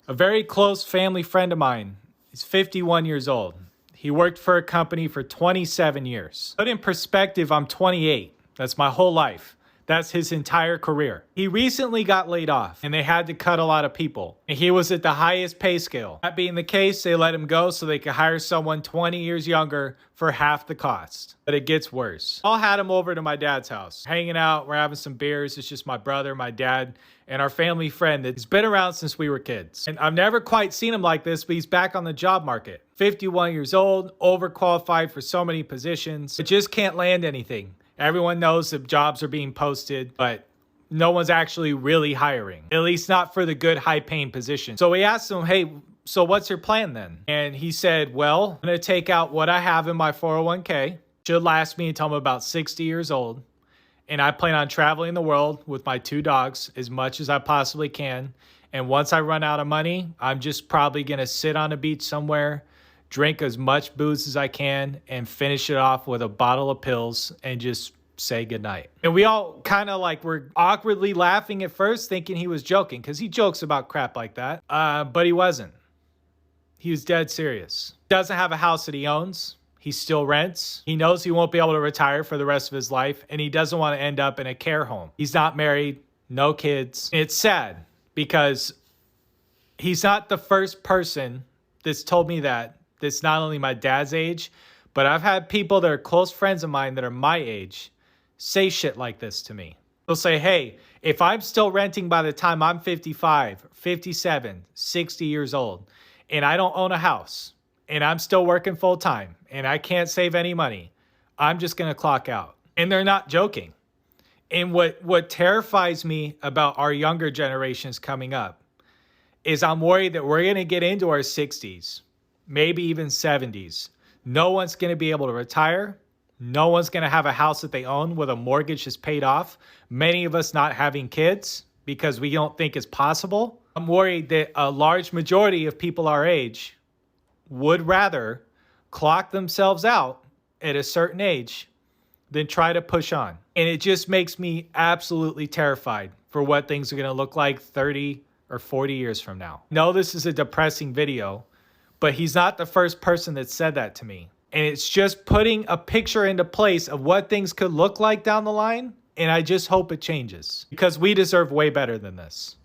A very close family friend of mine. He's 51 years old. He worked for a company for 27 years. Put in perspective, I'm 28. That's my whole life. That's his entire career. He recently got laid off and they had to cut a lot of people. And he was at the highest pay scale. That being the case, they let him go so they could hire someone 20 years younger for half the cost. But it gets worse. I had him over to my dad's house, hanging out. We're having some beers. It's just my brother, my dad, and our family friend that's been around since we were kids. And I've never quite seen him like this, but he's back on the job market. 51 years old, overqualified for so many positions, but just can't land anything. Everyone knows that jobs are being posted, but no one's actually really hiring, at least not for the good high-paying position. So we asked him, hey, so what's your plan then? And he said, well, I'm going to take out what I have in my 401k. Should last me until I'm about 60 years old. And I plan on traveling the world with my 2 dogs as much as I possibly can. And once I run out of money, I'm just probably going to sit on a beach somewhere, drink as much booze as I can, and finish it off with a bottle of pills and just say goodnight. And we all kind of were awkwardly laughing at first, thinking he was joking, because he jokes about crap like that. But he wasn't. He was dead serious. Doesn't have a house that he owns. He still rents. He knows he won't be able to retire for the rest of his life, and he doesn't want to end up in a care home. He's not married, no kids. It's sad because he's not the first person that's told me that. That's not only my dad's age, but I've had people that are close friends of mine that are my age say shit like this to me. They'll say, hey, if I'm still renting by the time I'm 55, 57, 60 years old, and I don't own a house, and I'm still working full time, and I can't save any money, I'm just going to clock out. And they're not joking. And what terrifies me about our younger generations coming up is I'm worried that we're going to get into our 60s, maybe even 70s. No one's going to be able to retire. No one's going to have a house that they own with a mortgage that's paid off. Many of us not having kids because we don't think it's possible. I'm worried that a large majority of people our age would rather clock themselves out at a certain age than try to push on. And it just makes me absolutely terrified for what things are going to look like 30 or 40 years from now. No, this is a depressing video, but he's not the first person that said that to me. And it's just putting a picture into place of what things could look like down the line. And I just hope it changes because we deserve way better than this.